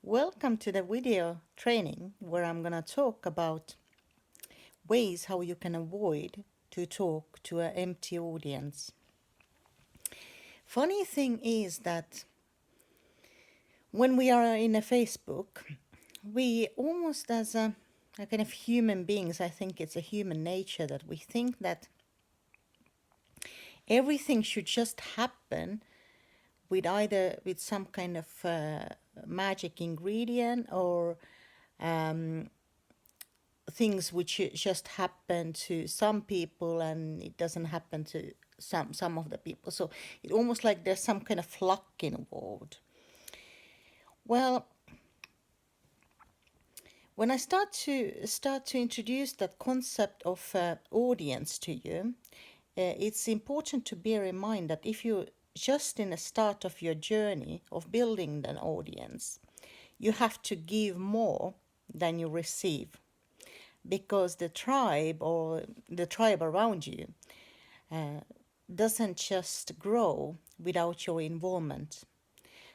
Welcome to the video training where I'm going to talk about ways how you can avoid to talk to an empty audience. Funny thing is that when we are in a Facebook, we almost as a kind of human beings, I think it's a human nature that we think that everything should just happen with either with some kind of magic ingredient or things which just happen to some people and it doesn't happen to some of the people. So it almost like there's some kind of luck involved. Well, when I start to introduce that concept of audience to you, it's important to bear in mind that if you're just in the start of your journey of building an audience, you have to give more than you receive, because the tribe or the tribe around you doesn't just grow without your involvement.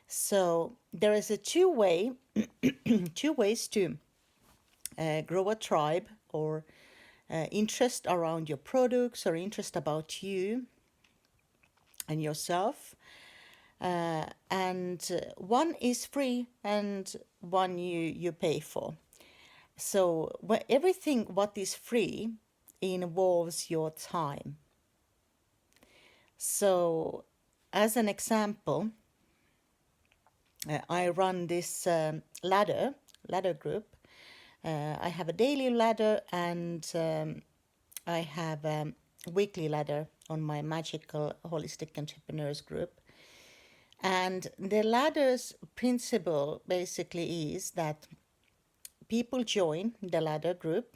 So there is a two ways to grow a tribe or interest around your products or interest about you and yourself. And one is free and one you pay for. So everything what is free involves your time. So as an example, I run this ladder group. I have a daily ladder and I have a weekly ladder on my Magical Holistic Entrepreneurs group. And the ladder's principle basically is that people join the ladder group,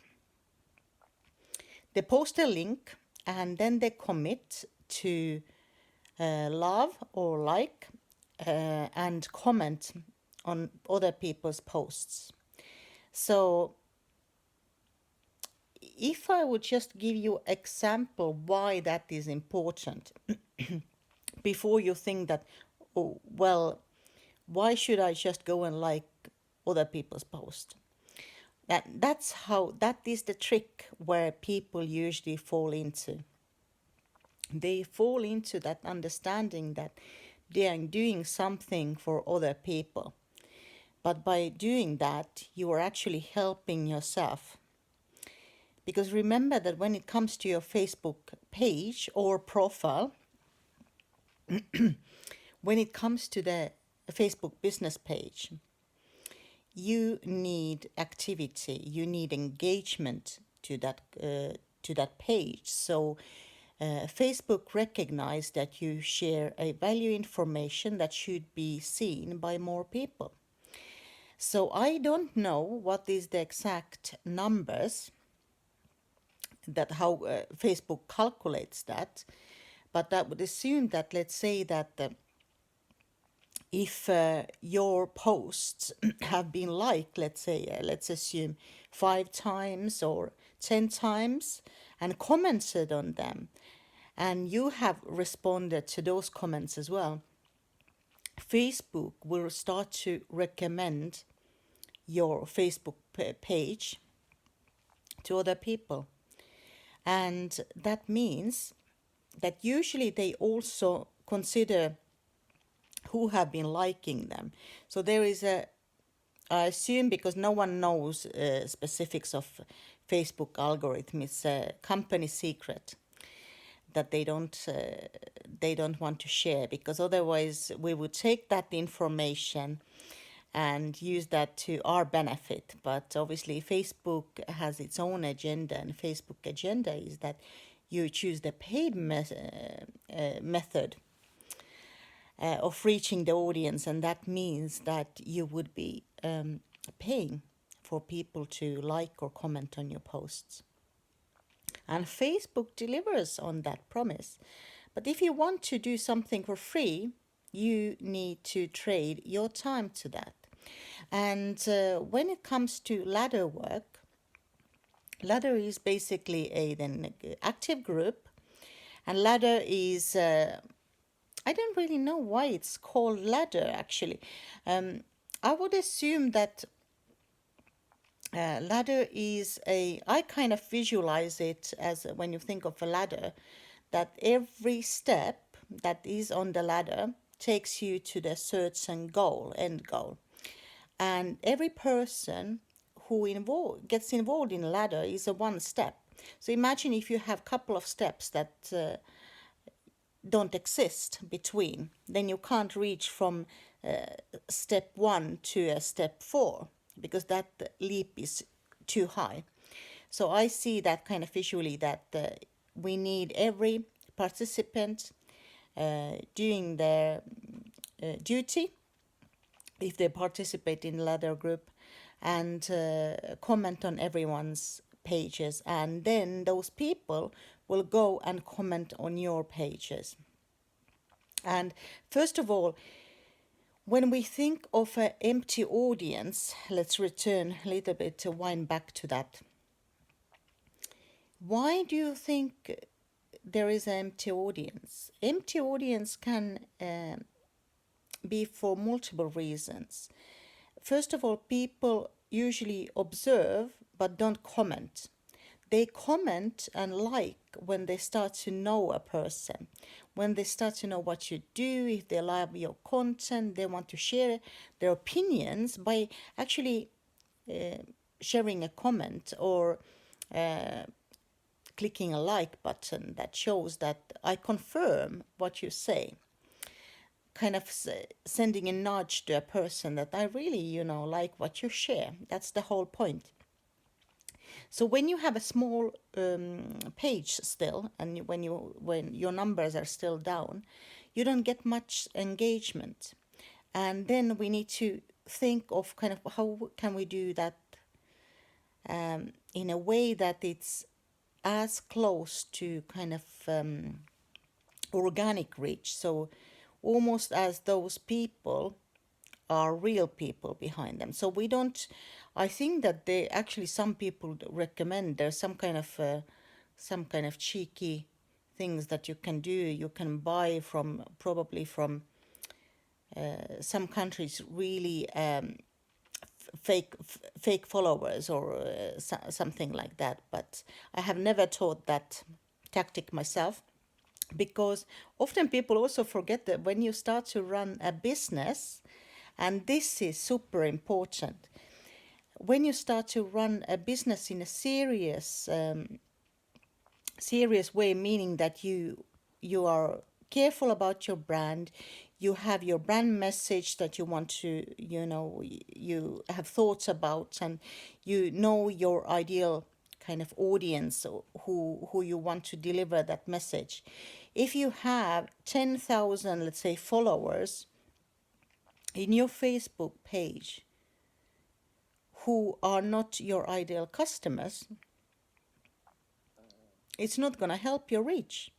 they post a link, and then they commit to love or like and comment on other people's posts. So if I would just give you example why that is important before you think that, oh, well, why should I just go and like other people's posts? That is the trick where people usually fall into. They fall into that understanding that they are doing something for other people. But by doing that, you are actually helping yourself. Because remember that when it comes to your Facebook page or profile, when it comes to the Facebook business page, you need activity, you need engagement to that page. So Facebook recognizes that you share a value information that should be seen by more people. So I don't know what is the exact numbers that how Facebook calculates that, but that would assume that, let's say that if your posts have been liked, let's say, let's assume 5 times or 10 times and commented on them, and you have responded to those comments as well, Facebook will start to recommend your Facebook page to other people. And that means that usually they also consider who have been liking them. So there is I assume, because no one knows specifics of Facebook algorithm, it's a company secret that they don't want to share, because otherwise we would take that information and use that to our benefit. But obviously Facebook has its own agenda, and Facebook agenda is that you choose the paid method of reaching the audience, and that means that you would be paying for people to like or comment on your posts. And Facebook delivers on that promise. But if you want to do something for free, you need to trade your time to that. And when it comes to ladder work, ladder is basically an active group, and ladder is I don't really know why it's called ladder actually. I would assume that ladder is I kind of visualize it as when you think of a ladder, that every step that is on the ladder takes you to the certain goal, end goal. And every person who gets involved in a ladder is a one step. So imagine if you have a couple of steps that don't exist between, then you can't reach from step 1 to step 4 because that leap is too high. So I see that kind of visually, that we need every participant doing their duty if they participate in ladder group, and comment on everyone's pages, and then those people will go and comment on your pages. And first of all, when we think of an empty audience, let's return a little bit to wind back to that. Why do you think there is an empty audience? Empty audience can be for multiple reasons. First of all, people usually observe but don't comment. They comment and like when they start to know a person, when they start to know what you do, if they love your content, they want to share their opinions by actually sharing a comment or clicking a like button that shows that I confirm what you say. Kind of sending a nudge to a person that I really, like what you share. That's the whole point. So when you have a small page still, and when your numbers are still down, you don't get much engagement. And then we need to think of kind of how can we do that in a way that it's as close to kind of organic reach. So almost as those people are real people behind them. So we don't, I think that they actually, some people recommend there's some kind of cheeky things that you can do. You can buy probably from some countries really fake followers or something like that. But I have never taught that tactic myself, because often people also forget that when you start to run a business, and this is super important, when you start to run a business in a serious way, meaning that you are careful about your brand, you have your brand message that you want to, you have thoughts about, and you know your ideal kind of audience who you want to deliver that message. If you have 10,000, let's say, followers in your Facebook page who are not your ideal customers, it's not going to help your reach.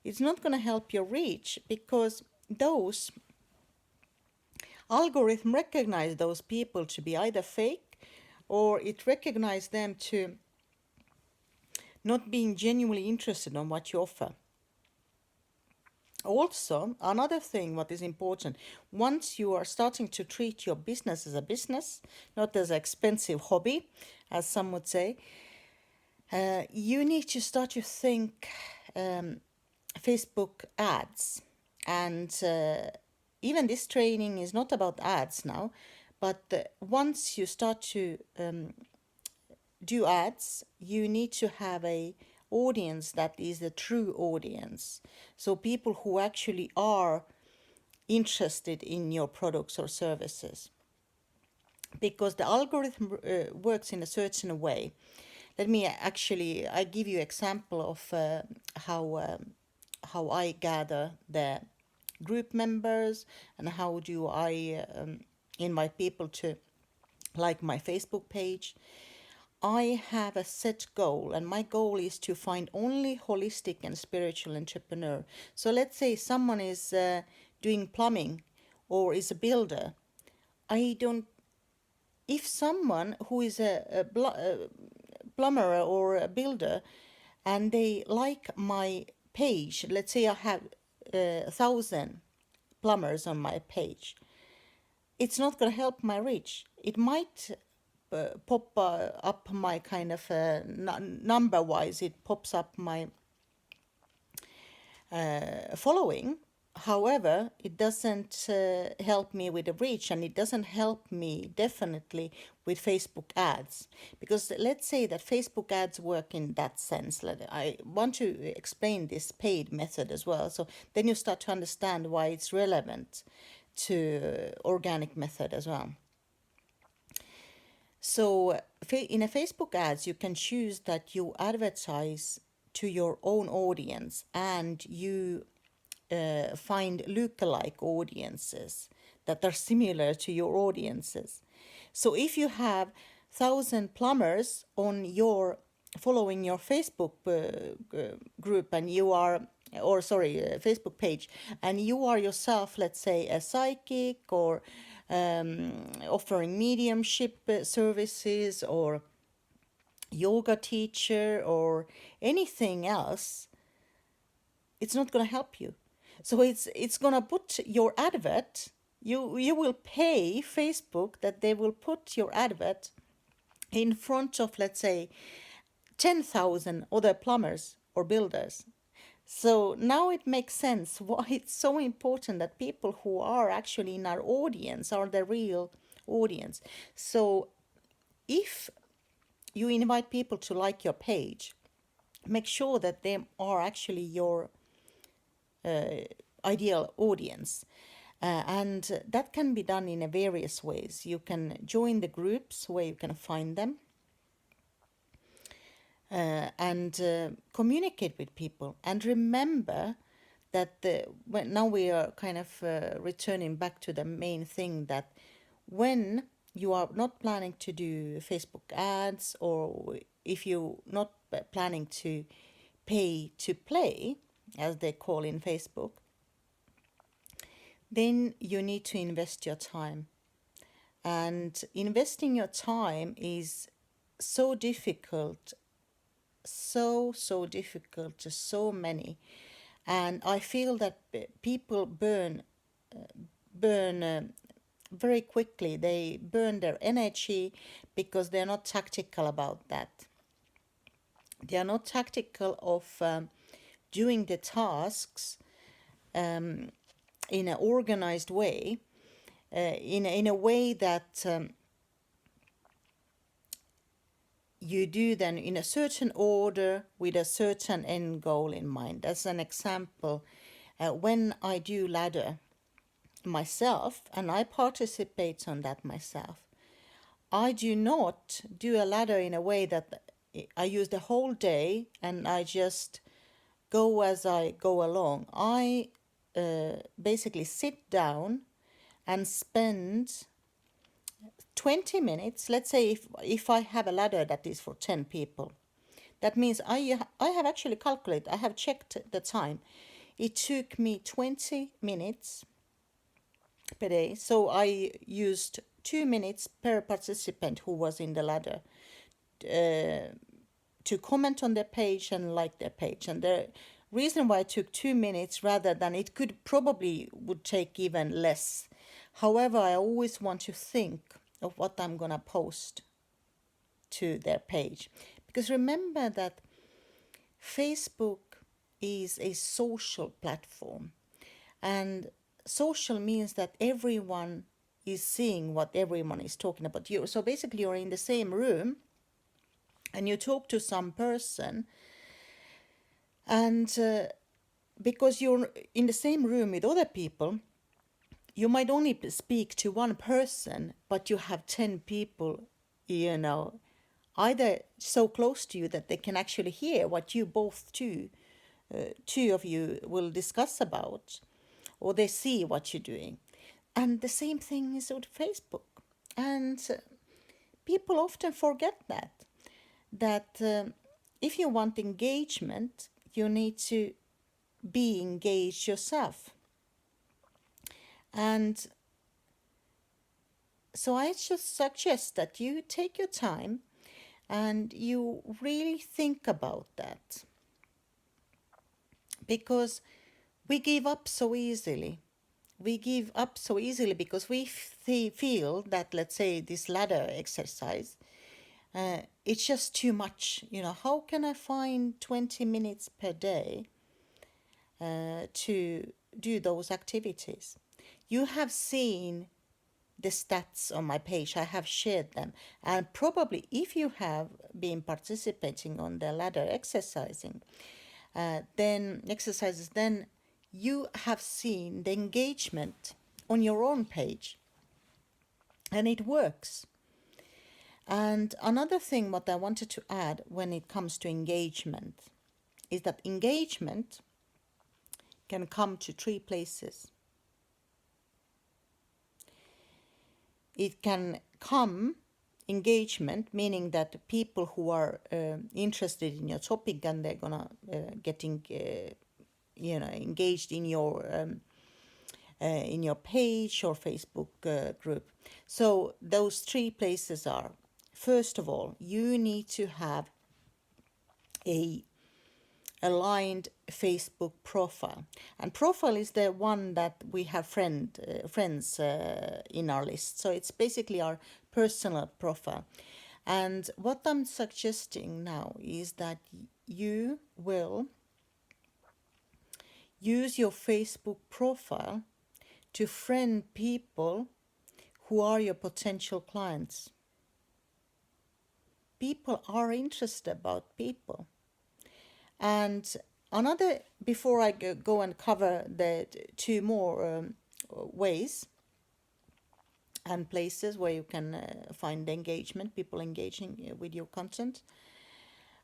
It's not going to help your reach because those algorithm recognize those people to be either fake, or it recognize them to not being genuinely interested in what you offer. Also, another thing what is important, once you are starting to treat your business as a business, not as an expensive hobby, as some would say, you need to start to think Facebook ads. And even this training is not about ads now, but once you start to do ads, you need to have a audience that is a true audience. So people who actually are interested in your products or services. Because the algorithm works in a certain way. Let me I give you example of how I gather the group members, and how do I invite people to like my Facebook page. I have a set goal, and my goal is to find only holistic and spiritual entrepreneur. So let's say someone is doing plumbing or is a builder. If someone who is a plumber or a builder, and they like my page, let's say I have 1,000 plumbers on my page, it's not going to help my reach. It might pop up my kind of number wise, it pops up my following. However, it doesn't help me with the reach, and it doesn't help me definitely with Facebook ads. Because let's say that Facebook ads work in that sense. I want to explain this paid method as well. So then you start to understand why it's relevant to organic method as well. So in a Facebook ads, you can choose that you advertise to your own audience, and you find lookalike audiences that are similar to your audiences. So if you have 1,000 plumbers on your following your Facebook group, and you are, or sorry, Facebook page, and you are yourself, let's say, a psychic, or offering mediumship services, or yoga teacher, or anything else, it's not going to help you. So it's going to put your advert, you will pay Facebook that they will put your advert in front of, let's say, 10,000 other plumbers or builders. So now it makes sense why it's so important that people who are actually in our audience are the real audience. So if you invite people to like your page, make sure that they are actually your ideal audience. And that can be done in various ways. You can join the groups where you can find them, and communicate with people. And remember that now we are kind of returning back to the main thing, that when you are not planning to do Facebook ads, or if you're not planning to pay to play, as they call in Facebook, then you need to invest your time. And investing your time is so difficult, so difficult to so many. And I feel that people burn very quickly. They burn their energy because they're not tactical about that. They are not tactical of doing the tasks in an organized way, in a way that you do then in a certain order with a certain end goal in mind. As an example, when I do ladder myself, and I participate on that myself, I do not do a ladder in a way that I use the whole day and I just go as I go along. I basically sit down and spend 20 minutes. Let's say if I have a ladder that is for 10 people, that means I have actually calculated, I have checked the time. It took me 20 minutes per day. So I used 2 minutes per participant who was in the ladder to comment on their page and like their page. And the reason why it took 2 minutes rather than it could probably would take even less. However, I always want to think of what I'm going to post to their page. Because remember that Facebook is a social platform, and social means that everyone is seeing what everyone is talking about. So basically you're in the same room and you talk to some person, and because you're in the same room with other people, you might only speak to one person, but you have 10 people, either so close to you that they can actually hear what you both two of you will discuss about, or they see what you're doing. And the same thing is with Facebook. And people often forget that if you want engagement, you need to be engaged yourself. And so I just suggest that you take your time and you really think about that, because we give up so easily. we give up so easily because we feel that, let's say, this ladder exercise, it's just too much. How can I find 20 minutes per day to do those activities? You have seen the stats on my page. I have shared them. And probably if you have been participating on the ladder exercises, then you have seen the engagement on your own page, and it works. And another thing what I wanted to add when it comes to engagement is that engagement can come to three places. It can come engagement, meaning that people who are interested in your topic and they're gonna getting engaged in your page or Facebook group. So those three places are, first of all, you need to have a aligned Facebook profile, and profile is the one that we have friends in our list. So it's basically our personal profile. And what I'm suggesting now is that you will use your Facebook profile to friend people who are your potential clients. People are interested about people. And another, before I go and cover the two more ways and places where you can find engagement, people engaging with your content,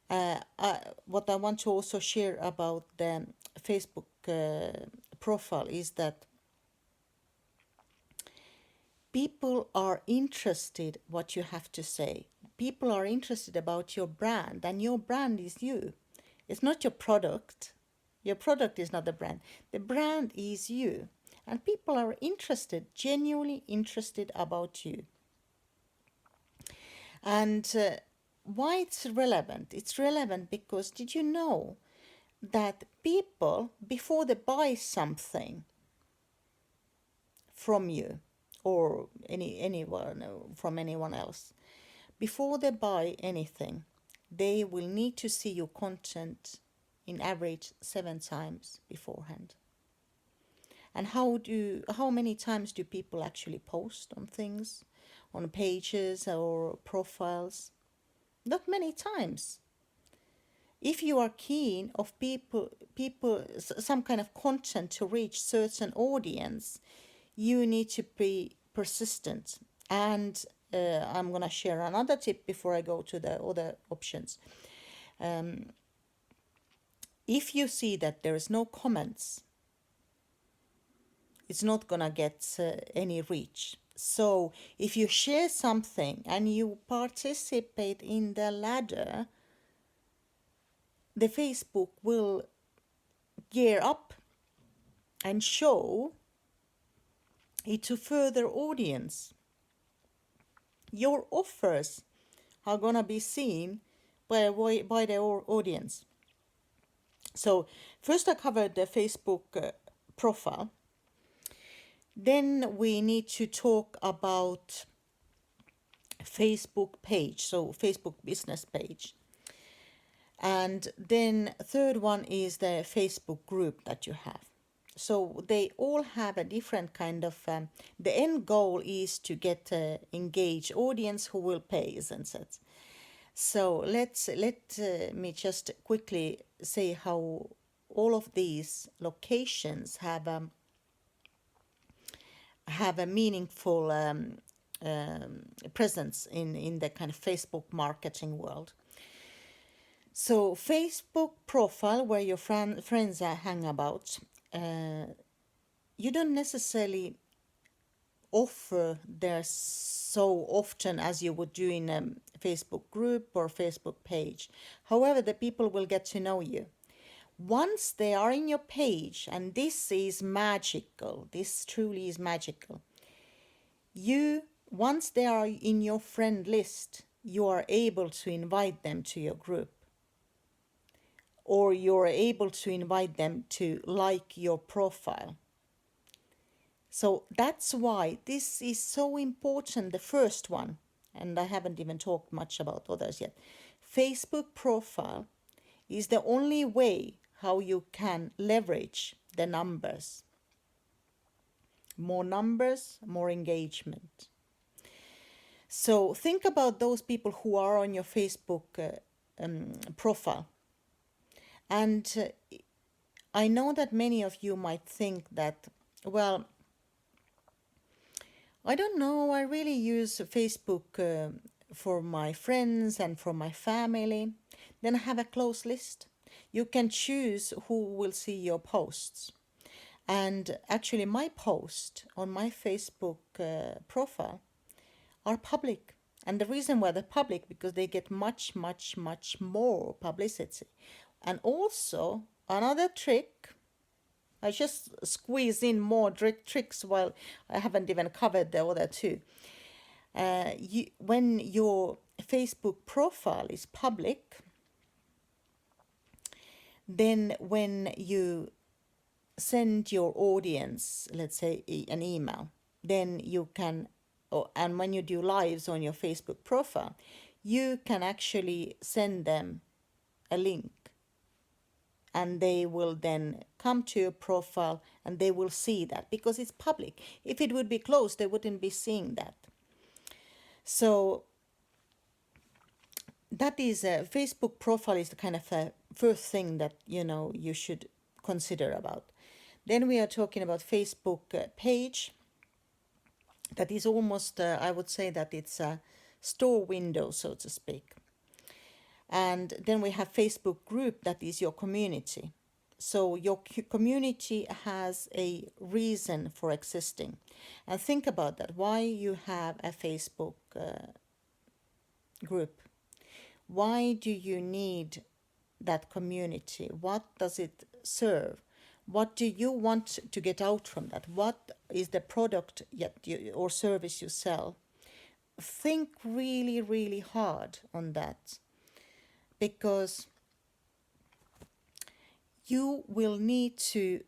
what I want to also share about the Facebook profile is that people are interested what you have to say. People are interested about your brand, and your brand is you. It's not your product. Your product is not the brand. The brand is you. And people are interested, genuinely interested about you. And why it's relevant? It's relevant because did you know that people, before they buy something from you or anyone from anyone else, before they buy anything, they will need to see your content in average 7 times beforehand. And how many times do people actually post on things, on pages or profiles? Not many times. If you are keen of people some kind of content to reach certain audience, you need to be persistent. And I'm going to share another tip before I go to the other options. If you see that there is no comments, it's not going to get any reach. So if you share something and you participate in the ladder, the Facebook will gear up and show it to further audience. Your offers are going to be seen by the audience. So first I covered the Facebook profile. Then we need to talk about Facebook page, so Facebook business page. And then third one is the Facebook group that you have. So they all have a different kind of, the end goal is to get an engaged audience who will pay, isn't it? So let me just quickly say how all of these locations have a meaningful presence in the kind of Facebook marketing world. So Facebook profile, where your friends hang about, you don't necessarily offer there so often as you would do in a Facebook group or Facebook page. However, the people will get to know you. Once they are in your page, and this is magical, this truly is magical, once they are in your friend list, you are able to invite them to your group, or you're able to invite them to like your profile. So that's why this is so important, the first one, and I haven't even talked much about others yet. Facebook profile is the only way how you can leverage the numbers. More numbers, more engagement. So think about those people who are on your Facebook profile. And I know that many of you might think that, well, I don't know, I really use Facebook for my friends and for my family. Then have a close list. You can choose who will see your posts. And actually, my posts on my Facebook profile are public. And the reason why they're public, because they get much, much, much more publicity. And also, another trick, I just squeeze in more tricks while I haven't even covered the other two. When your Facebook profile is public, then when you send your audience, let's say, an email, then you can, and when you do lives on your Facebook profile, you can actually send them a link, and they will then come to your profile and they will see that because it's public. If it would be closed, they wouldn't be seeing that. So that is a Facebook profile is the kind of a first thing that you should consider about. Then we are talking about Facebook page. That is almost, I would say that it's a store window, so to speak. And then we have Facebook group, that is your community. So your community has a reason for existing. And think about that, why you have a Facebook group. Why do you need that community? What does it serve? What do you want to get out from that? What is the product or service you sell? Think really, really hard on that, because you will need to,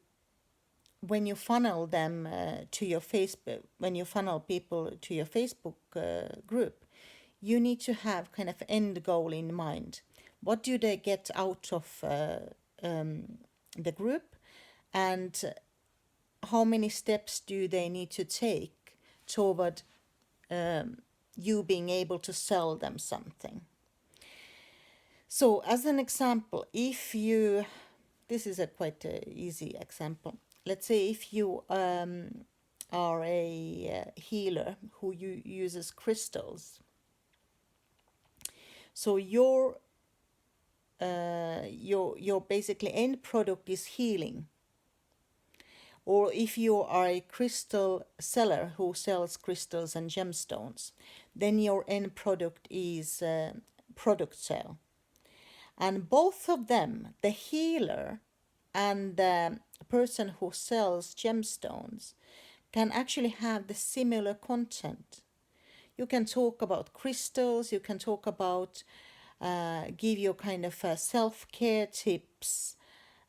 when you funnel them to your Facebook, when you funnel people to your Facebook group, you need to have kind of end goal in mind. What do they get out of the group, and how many steps do they need to take toward you being able to sell them something? So as an example, this is a quite easy example. Let's say if you are a healer who uses crystals. So your basically end product is healing. Or if you are a crystal seller who sells crystals and gemstones, then your end product is product sale. And both of them, the healer and the person who sells gemstones, can actually have the similar content. You can talk about crystals, you can talk about, give you kind of self-care tips,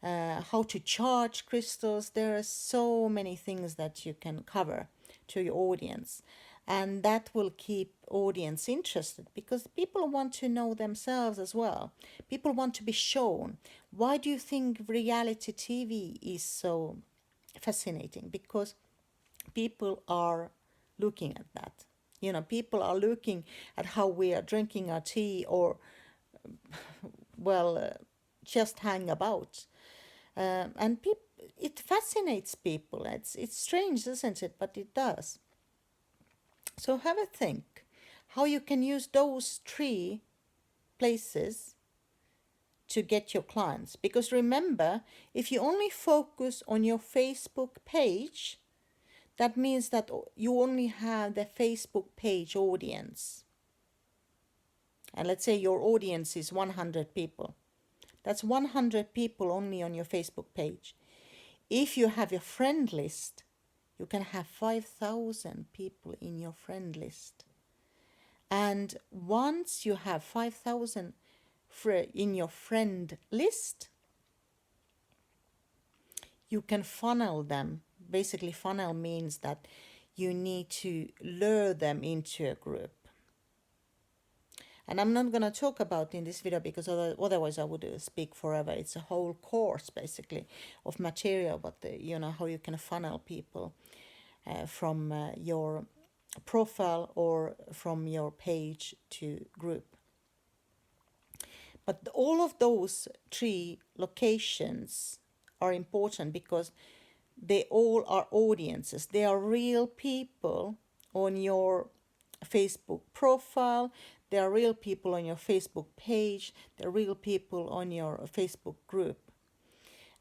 how to charge crystals. There are so many things that you can cover to your audience. And that will keep audience interested, because people want to know themselves as well. People want to be shown. Why do you think reality TV is so fascinating? Because people are looking at that. People are looking at how we are drinking our tea, or, just hang about. And it fascinates people. It's strange, isn't it? But it does. So have a think how you can use those 3 places to get your clients. Because remember, if you only focus on your Facebook page, that means that you only have the Facebook page audience. And let's say your audience is 100 people. That's 100 people only on your Facebook page. If you have your friend list, you can have 5,000 people in your friend list. And once you have 5,000 in your friend list, you can funnel them basically funnel means that you need to lure them into a group. And I'm not going to talk about in this video because otherwise I would speak forever. It's a whole course basically of material, but how you can funnel people from your profile or from your page to group. But all of those 3 locations are important because they all are audiences. They are real people on your Facebook profile. There are real people on your Facebook page. There are real people on your Facebook group.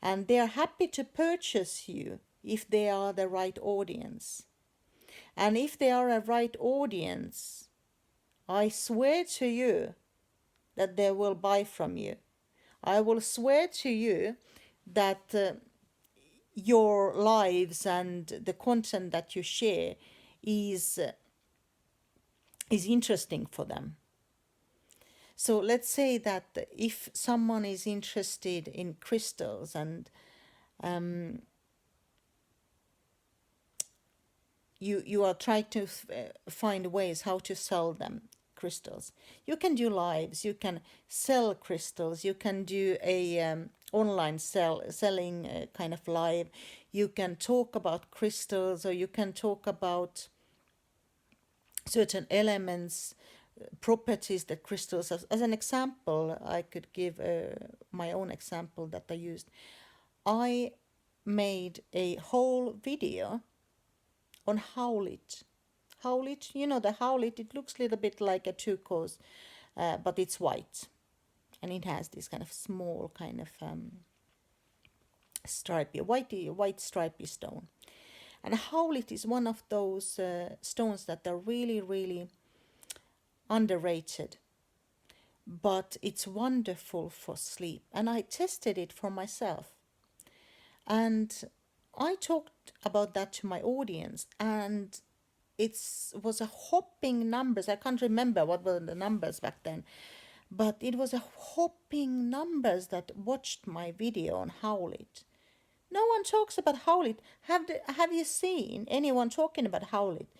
And they are happy to purchase you if they are the right audience. And if they are a right audience, I swear to you that they will buy from you. I will swear to you that your lives and the content that you share is interesting for them. So let's say that if someone is interested in crystals and you are trying to find ways how to sell them crystals. You can do lives, you can sell crystals, you can do a online selling kind of live. You can talk about crystals, or you can talk about certain elements, properties that crystals have. As an example, I could give my own example that I used. I made a whole video on howlite. Howlite, the howlite, it looks a little bit like a turquoise, but it's white. And it has this kind of small kind of stripy, white stripy stone. And howlite is one of those stones that are really, really underrated. But it's wonderful for sleep. And I tested it for myself. And I talked about that to my audience, and it was a whopping numbers. I can't remember what were the numbers back then, but it was a whopping numbers that watched my video on howlite. No one talks about howlite. Have you seen anyone talking about howlite?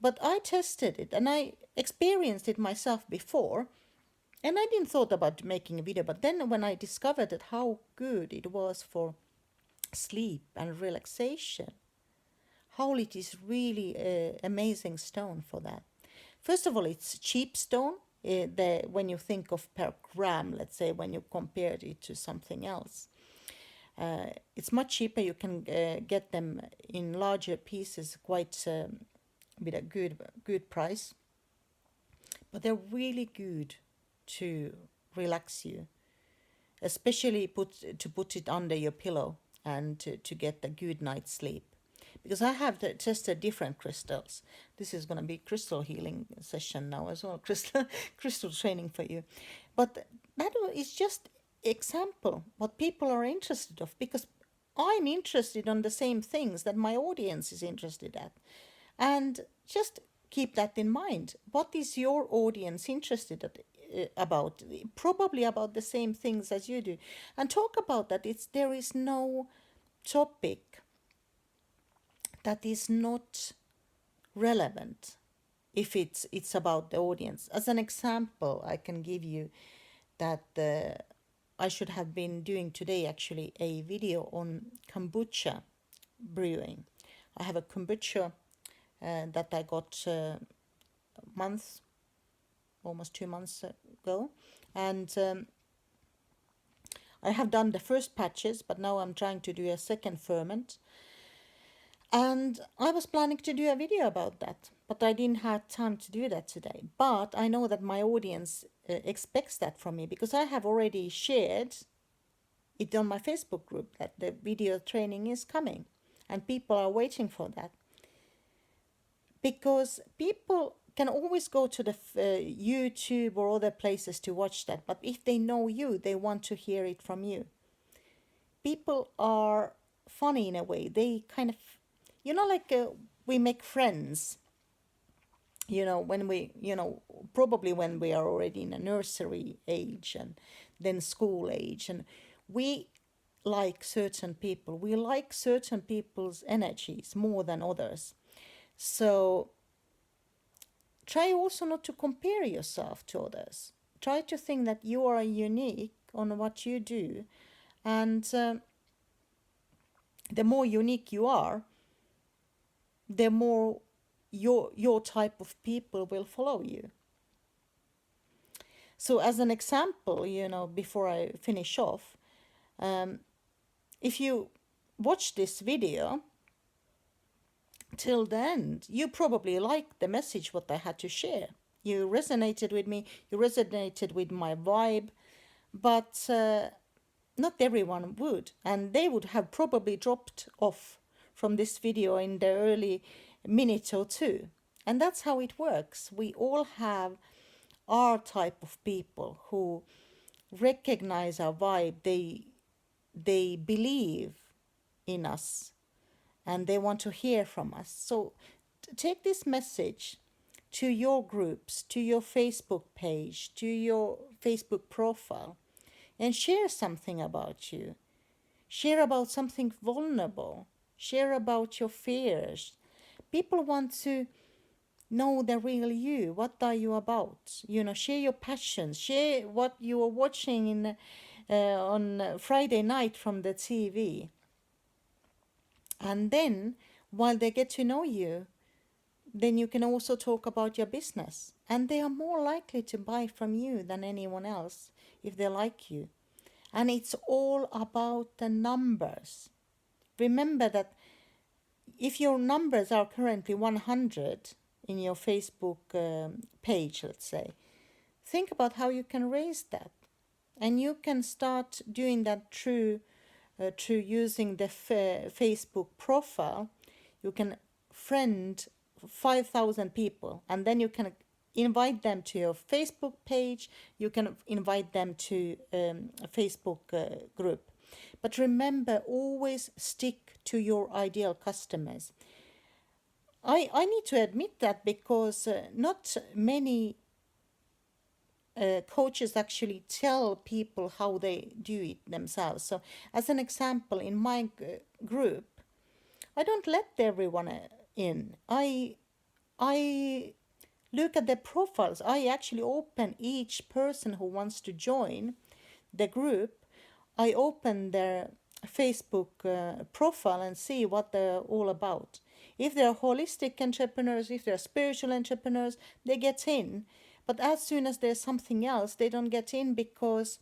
But I tested it and I experienced it myself before, and I didn't thought about making a video. But then when I discovered that how good it was for sleep and relaxation, howlite is really an amazing stone for that. First of all, it's cheap stone. When you think of per gram, let's say, when you compare it to something else, it's much cheaper. You can get them in larger pieces, quite with a good price. But they're really good to relax you, especially to put it under your pillow and to get a good night's sleep. Because I have tested different crystals. This is going to be crystal healing session now as well, crystal training for you. But that is just example what people are interested of, because I'm interested on the same things that my audience is interested at. And just keep that in mind. What is your audience interested about? Probably about the same things as you do. And talk about that. There is no topic that is not relevant if it's about the audience. As an example, I can give you that I should have been doing today actually a video on kombucha brewing. I have a kombucha that I got almost 2 months ago, and I have done the first patches, but now I'm trying to do a second ferment. And I was planning to do a video about that, but I didn't have time to do that today. But I know that my audience expects that from me, because I have already shared it on my Facebook group that the video training is coming, and people are waiting for that. Because people can always go to the YouTube or other places to watch that, but if they know you, they want to hear it from you. People are funny in a way. They kind of, like we make friends, when we, probably when we are already in a nursery age and then school age, and we like certain people. We like certain people's energies more than others. So try also not to compare yourself to others. Try to think that you are unique on what you do. And the more unique you are, the more your type of people will follow you. So as an example, before I finish off, if you watch this video till the end, you probably liked the message what I had to share. You resonated with me, you resonated with my vibe, but not everyone would, and they would have probably dropped off from this video in the early minute or two. And that's how it works. We all have our type of people who recognize our vibe. They believe in us and they want to hear from us. So take this message to your groups, to your Facebook page, to your Facebook profile, and share something about you. Share about something vulnerable. Share about your fears. People want to know the real you. What are you about? Share your passions. Share what you are watching on Friday night from the TV. And then, while they get to know you, then you can also talk about your business. And they are more likely to buy from you than anyone else if they like you. And it's all about the numbers. Remember that if your numbers are currently 100 in your Facebook page, let's say, think about how you can raise that. And you can start doing that through using the Facebook profile. You can friend 5,000 people, and then you can invite them to your Facebook page. You can invite them to a Facebook group. But remember, always stick to your ideal customers. I need to admit that because not many coaches actually tell people how they do it themselves. So as an example, in my group, I don't let everyone in. I look at their profiles. I actually open each person who wants to join the group. I open their Facebook profile and see what they're all about. If they're holistic entrepreneurs, if they're spiritual entrepreneurs, they get in. But as soon as there's something else, they don't get in because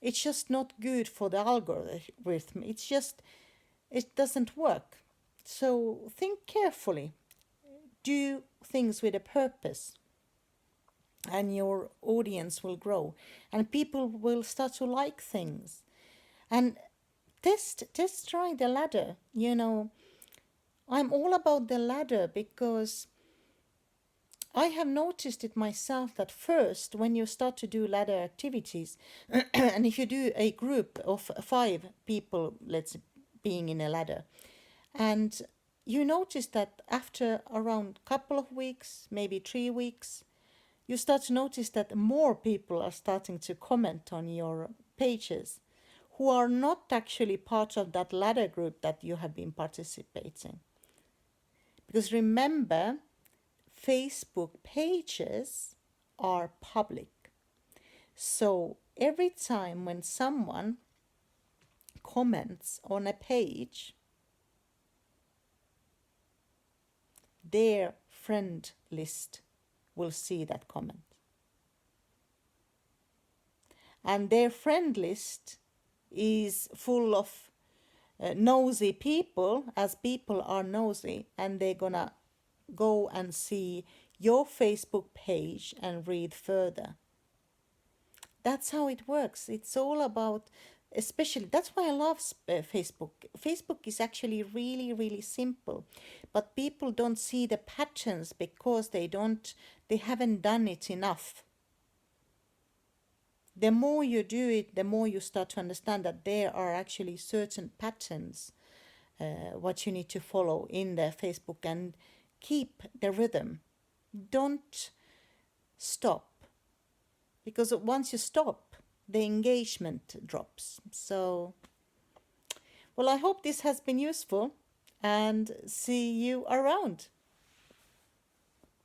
it's just not good for the algorithm. It doesn't work. So think carefully. Do things with a purpose, and your audience will grow, and people will start to like things. And test try the ladder. I'm all about the ladder because I have noticed it myself that first, when you start to do ladder activities, and if you do a group of 5 people, let's being in a ladder, and you notice that after around couple of weeks, maybe 3 weeks, you start to notice that more people are starting to comment on your pages who are not actually part of that ladder group that you have been participating. Because remember, Facebook pages are public. So every time when someone comments on a page, their friend list will see that comment. And their friend list is full of nosy people, as people are nosy, and they're gonna go and see your Facebook page and read further. That's how it works. It's all about, especially, that's why I love Facebook. Facebook is actually really, really simple, but people don't see the patterns because they haven't done it enough. The more you do it, the more you start to understand that there are actually certain patterns what you need to follow in the Facebook, and keep the rhythm. Don't stop, because once you stop, the engagement drops. So Well, I hope this has been useful and see you around.